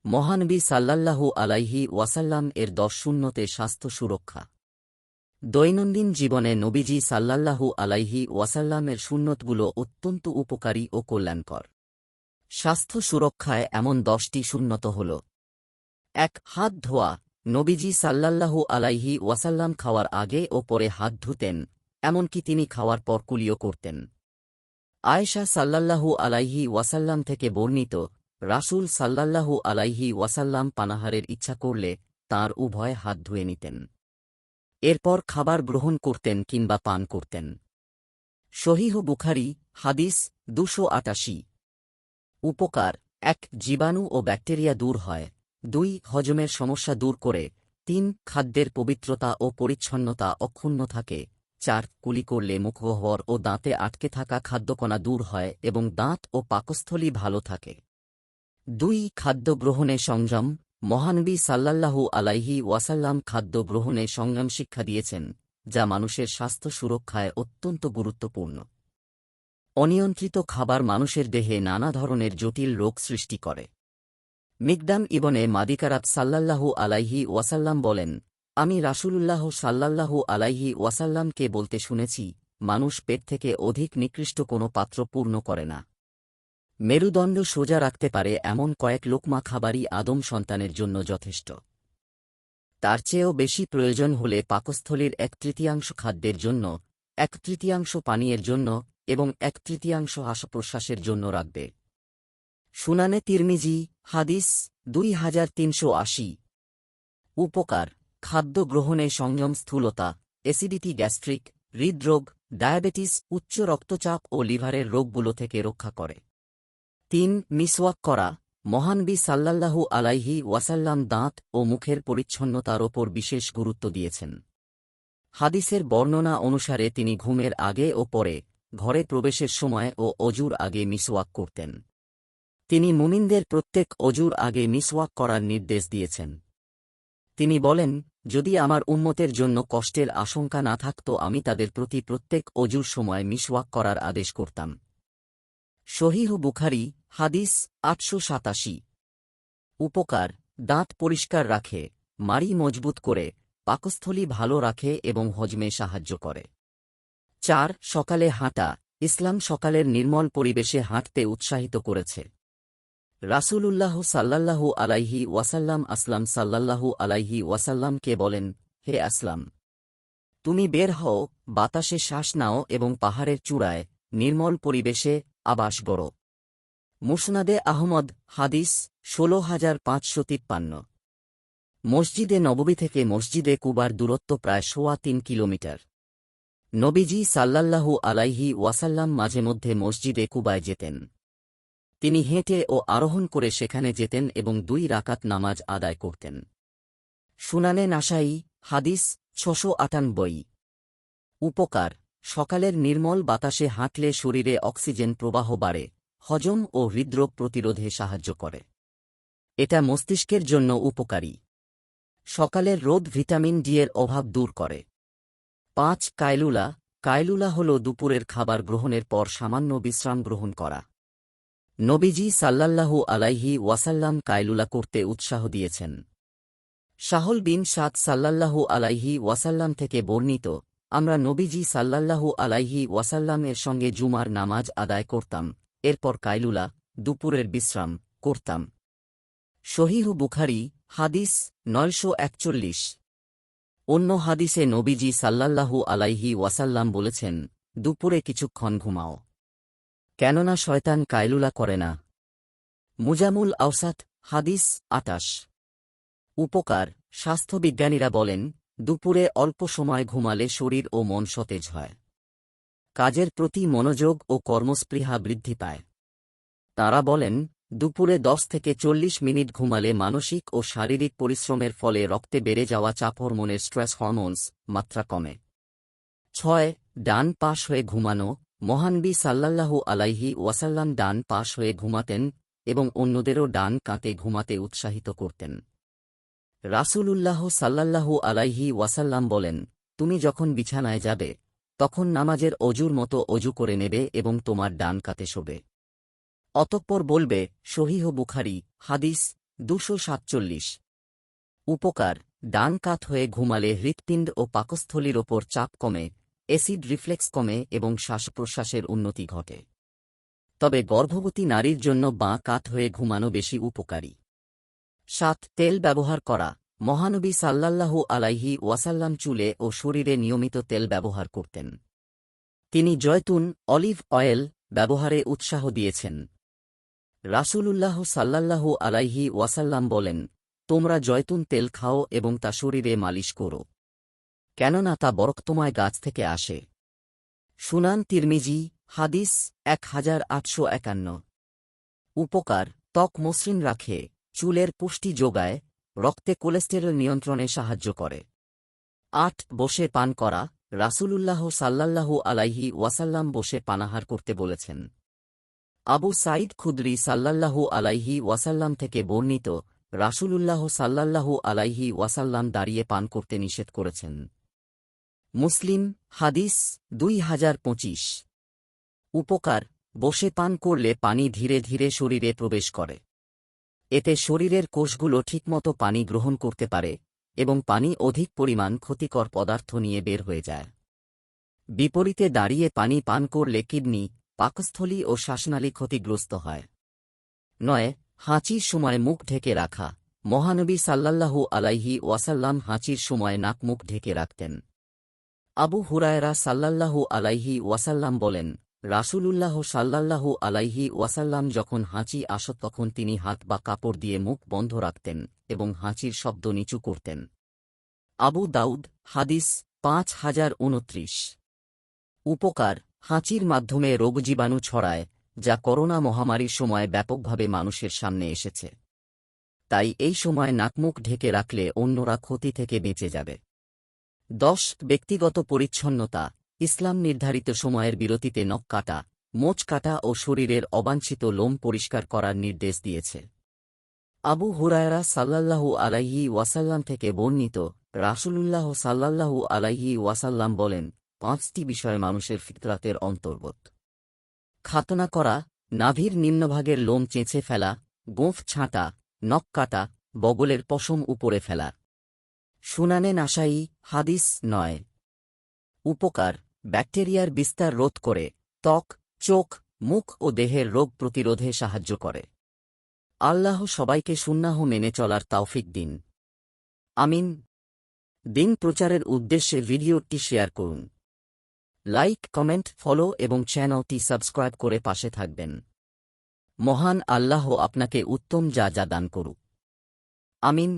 মহানবী সাল্লাল্লাহু আলাইহি ওয়াসাল্লাম এর 10 সুন্নতে স্বাস্থ্য সুরক্ষা। দৈনন্দিন জীবনে নবীজি সাল্লাল্লাহু আলাইহি ওয়াসাল্লামের সুন্নতগুলো অত্যন্ত উপকারী ও কল্যাণকর। স্বাস্থ্য সুরক্ষায় এমন 10টি সুন্নত হল: 1. হাত ধোয়া। নবীজি সাল্লাল্লাহু আলাইহি ওয়াসাল্লাম খাওয়ার আগে ও পরে হাত ধুতেন, এমনকি তিনি খাওয়ার পর কুলিও করতেন। আয়েশা সাল্লাল্লাহু আলাইহি ওয়াসাল্লাম থেকে বর্ণিত, রাসূল সাল্লাল্লাহু আলাইহি ওয়াসাল্লাম পানাহারের ইচ্ছা করলে তাঁর উভয় হাত ধুয়ে নিতেন। এরপর খাবার গ্রহণ করতেন কিংবা পান করতেন। সহিহ বুখারী, হাদিস 288। উপকার: 1. জীবাণু ও ব্যাকটেরিয়া দূর হয়। 2. হজমের সমস্যা দূর করে। 3. খাদ্যের পবিত্রতা ও পরিচ্ছন্নতা অক্ষুণ্ণ থাকে। 4. কুলি করলে মুখগহ্বর ও দাঁতে আটকে থাকা খাদ্যকণা দূর হয় এবং দাঁত ও পাকস্থলী ভালো থাকে। 2. খাদ্য গ্রহণে সংযম। মহানবী সাল্লাল্লাহু আলাইহি ওয়াসাল্লাম খাদ্য গ্রহণে সংযম শিক্ষা দিয়েছেন, যা মানুষের স্বাস্থ্য সুরক্ষায় অত্যন্ত গুরুত্বপূর্ণ। অনিয়ন্ত্রিত খাবার মানুষের দেহে নানা ধরনের জটিল রোগ সৃষ্টি করে। মিকদাম ইবনে মাদিকারাব সাল্লাল্লাহু আলাইহি ওয়াসাল্লাম বলেন, আমি রাসূলুল্লাহ সাল্লাল্লাহু আলাইহি ওয়াসাল্লামকে বলতে শুনেছি, মানুষ পেট থেকে অধিক নিকৃষ্ট কোনো পাত্র পূর্ণ করে না। মেরুদণ্ড সোজা রাখতে পারে এমন কয়েক লোকমা খাবারই আদম সন্তানের জন্য যথেষ্ট। তার চেয়েও বেশি প্রয়োজন হলে পাকস্থলীর 1/3 খাদ্যের জন্য, 1/3 পানীয়ের জন্য এবং 1/3 শ্বাস-প্রশ্বাসের জন্য রাখবে। সুনানে তিরমিজি, হাদিস 2380। উপকার: খাদ্য গ্রহণে সংযম স্থূলতা, অ্যাসিডিটি, গ্যাস্ট্রিক, হৃদরোগ, ডায়াবেটিস, উচ্চ রক্তচাপ ও লিভারের রোগগুলো থেকে রক্ষা করে। 3. মিসওয়াক করা। মহানবী সাল্লাল্লাহু আলাইহি ওয়াসাল্লাম দাঁত ও মুখের পরিচ্ছন্নতার ওপর বিশেষ গুরুত্ব দিয়েছেন। হাদিসের বর্ণনা অনুসারে তিনি ঘুমের আগে ও পরে, ঘরে প্রবেশের সময় ও অজুর আগে মিসওয়াক করতেন। তিনি মুমিনদের প্রত্যেক অজুর আগে মিসওয়াক করার নির্দেশ দিয়েছেন। তিনি বলেন, যদি আমার উম্মতের জন্য কষ্টের আশঙ্কা না থাকত আমি তাদের প্রতি প্রত্যেক অজুর সময় মিসওয়াক করার আদেশ করতাম। সহিহ বুখারী, হাদিস 887। উপকার: দাঁত পরিষ্কার রাখে, মাড়ি মজবুত করে, পাকস্থলী ভালো রাখে এবং হজমে সাহায্য করে। 4. সকালে হাঁটা। ইসলাম সকালের নির্মল পরিবেশে হাঁটতে উৎসাহিত করেছে। রাসূলুল্লাহ সাল্লাল্লাহু আলাইহি ওয়াসাল্লাম আসলাম সাল্লাল্লাহু আলাইহি ওয়াসাল্লামকে বলেন, হে আসলাম, তুমি বের হও, বাতাসে শ্বাস নাও এবং পাহাড়ের চূড়ায় নির্মল পরিবেশে আবাস গড়ো। মুসনাদে আহমদ, হাদিস 16553। মসজিদে নববী থেকে মসজিদে কুবার দূরত্ব প্রায় 3.25 কিলোমিটার। নবীজি সাল্লাল্লাহু আলাইহি ওয়াসাল্লাম মাঝে মধ্যে মসজিদে কুবায় যেতেন। তিনি হেঁটে ও আরোহণ করে সেখানে যেতেন এবং 2 রাকাত নামাজ আদায় করতেন। সুনানে নাসাঈ, হাদিস 698। উপকার: সকালের নির্মল বাতাসে হাঁটলে শরীরে অক্সিজেন প্রবাহ বাড়ে, হজম ও হৃদরোগ প্রতিরোধে সাহায্য করে। এটা মস্তিষ্কের জন্য উপকারী। সকালের রোদ ভিটামিন ডি এর অভাব দূর করে। 5. কায়লুলা। কায়লুলা হল দুপুরের খাবার গ্রহণের পর সামান্য বিশ্রাম গ্রহণ করা। নবীজি সাল্লাল্লাহু আলাইহি ওয়াসাল্লাম কায়লুলা করতে উৎসাহ দিয়েছেন। সাহল বিন সাদ সাল্লাল্লাহু আলাইহি ওয়াসাল্লাম থেকে বর্ণিত, আমরা নবীজি সাল্লাল্লাহু আলাইহি ওয়াসাল্লামের সঙ্গে জুমার নামাজ আদায় করতাম, এরপর কায়লুলা, দুপুরের বিশ্রাম করতাম। সহিহ বুখারী, হাদিস 941। অন্য হাদিসে নবীজি সাল্লাল্লাহু আলাইহি ওয়াসাল্লাম বলেছেন, দুপুরে কিছুক্ষণ ঘুমাও, কেননা শয়তান কায়লুলা করে না। মুজামুল আওসাত, হাদিস 28। উপকার: স্বাস্থ্যবিজ্ঞানীরা বলেন, দুপুরে অল্প সময় ঘুমালে শরীর ও মন সতেজ হয়। কাজের প্রতি মনোযোগ ও কর্মস্পৃহা বৃদ্ধি পায়। তাঁরা বলেন, দুপুরে 10 থেকে 40 মিনিট ঘুমালে মানসিক ও শারীরিক পরিশ্রমের ফলে রক্তে বেড়ে যাওয়া চাপ হরমোনের স্ট্রেস হরমোনস মাত্রা কমে। 6. ডান পাশ হয়ে ঘুমানো। মহানবী সাল্লাল্লাহু আলাইহি ওয়াসাল্লাম ডান পাশ হয়ে ঘুমাতেন এবং অন্যদেরও ডান কাতে ঘুমাতে উৎসাহিত করতেন। রাসূলুল্লাহ সাল্লাল্লাহু আলাইহি ওয়াসাল্লাম বলেন, তুমি যখন বিছানায় যাবে, তখন নামাজের অজুর মতো অজু করে নেবে এবং তোমার ডান কাতে শোবে। অতঃপর বলবে, সহিহ বুখারী, হাদিস 247 উপকার ডান কাত হয়ে ঘুমালে হৃৎপিণ্ড ও পাকস্থলীর ওপর চাপ কমে, অ্যাসিড রিফ্লেক্স কমে এবং শ্বাসপ্রশ্বাসের উন্নতি ঘটে। তবে গর্ভবতী নারীর জন্য বাঁ কাত হয়ে ঘুমানো বেশি উপকারী। 7 তেল ব্যবহার করা মহানবী সাল্লাল্লাহু আলাইহি ওয়াসাল্লাম চুলে ও শরীরে নিয়মিত তেল ব্যবহার করতেন। তিনি জয়তুন, অলিভ অয়েল ব্যবহারে উৎসাহ দিয়েছেন। রাসূলুল্লাহ সাল্লাল্লাহু আলাইহি ওয়াসাল্লাম বলেন, তোমরা জয়তুন তেল খাও এবং তা শরীরে মালিশ করো, কেননা তা বরকতময় গাছ থেকে আসে। সুনান তিরমিজি, হাদিস 1851। উপকার ত্বক মসৃণ রাখে, চুলের পুষ্টি যোগায়, রক্তে কোলেস্টেরল নিয়ন্ত্রণে সাহায্য করে। 8 বসে পান করা রাসূলুল্লাহ সাল্লাল্লাহু আলাইহি ওয়াসাল্লাম বসে পানাহার করতে বলেছেন। আবু সাঈদ খুদরি সাল্লাল্লাহু আলাইহি ওয়াসাল্লাম থেকে বর্ণিত, রাসূলুল্লাহ সাল্লাল্লাহু আলাইহি ওয়াসাল্লাম দাঁড়িয়ে পান করতে নিষেধ করেছেন। মুসলিম, হাদিস 2025। উপকার বসে পান করলে পানি ধীরে ধীরে শরীরে প্রবেশ করে। এতে শরীরের কোষগুলো ঠিকমতো পানি গ্রহণ করতে পারে এবং পানি অধিক পরিমাণ ক্ষতিকর পদার্থ নিয়ে বের হয়ে যায়। বিপরীতে দাঁড়িয়ে পানি পান করলে কিডনি, পাকস্থলী ও শ্বাসনালী ক্ষতিগ্রস্ত হয়। 9 হাঁচির সময় মুখ ঢেকে রাখা মহানবী সাল্লাল্লাহু আলাইহি ওয়াসাল্লাম হাঁচির সময় নাক মুখ ঢেকে রাখতেন। আবু হুরায়রা সাল্লাল্লাহু আলাইহি ওয়াসাল্লাম বলেন, রাসূলুল্লাহ সাল্লাল্লাহু আলাইহি ওয়াসাল্লাম যখন হাঁচি আসত তখন তিনি হাত বা কাপড় দিয়ে মুখ বন্ধ রাখতেন এবং হাঁচির শব্দ নিচু করতেন। আবু দাউদ, হাদিস 5029। উপকার হাঁচির মাধ্যমে রোগজীবাণু ছড়ায়, যা করোনা মহামারীর সময় ব্যাপকভাবে মানুষের সামনে এসেছে। তাই এই সময় নাকমুখ ঢেকে রাখলে অন্যরা ক্ষতি থেকে বেঁচে যাবে। 10 ব্যক্তিগত পরিচ্ছন্নতা ইসলাম নির্ধারিত সময়ের বিরতিতে নখ কাটা, মোচ কাটা ও শরীরের অবাঞ্ছিত লোম পরিষ্কার করার নির্দেশ দিয়েছে। আবু হুরায়রা সাল্লাল্লাহু আলাইহি ওয়াসাল্লাম থেকে বর্ণিত, রাসূলুল্লাহ সাল্লাল্লাহু আলাইহি ওয়াসাল্লাম বলেন, 5টি বিষয় মানুষের ফিতরাতের অন্তর্গত। খাতনা করা, নাভির নিম্নভাগের লোম চেঁচে ফেলা, গোঁফ ছাঁটা, নখ কাটা, বগলের পশম উপরে ফেলা। সুনানে নাসাই, হাদিস 9। উপকার ব্যাকটেরিয়ার বিস্তার রোধ করে, ত্বক, চোখ, মুখ ও দেহের রোগ প্রতিরোধে সাহায্য করে। আল্লাহ সবাইকে সুন্নাহ মেনে চলার তৌফিক দিন। আমিন। দিন প্রচারের উদ্দেশ্যে ভিডিওটি শেয়ার করুন। লাইক, কমেন্ট, ফলো এবং চ্যানেলটি সাবস্ক্রাইব করে পাশে থাকবেন। মহান আল্লাহ আপনাকে উত্তম যা দান করুক। আমিন।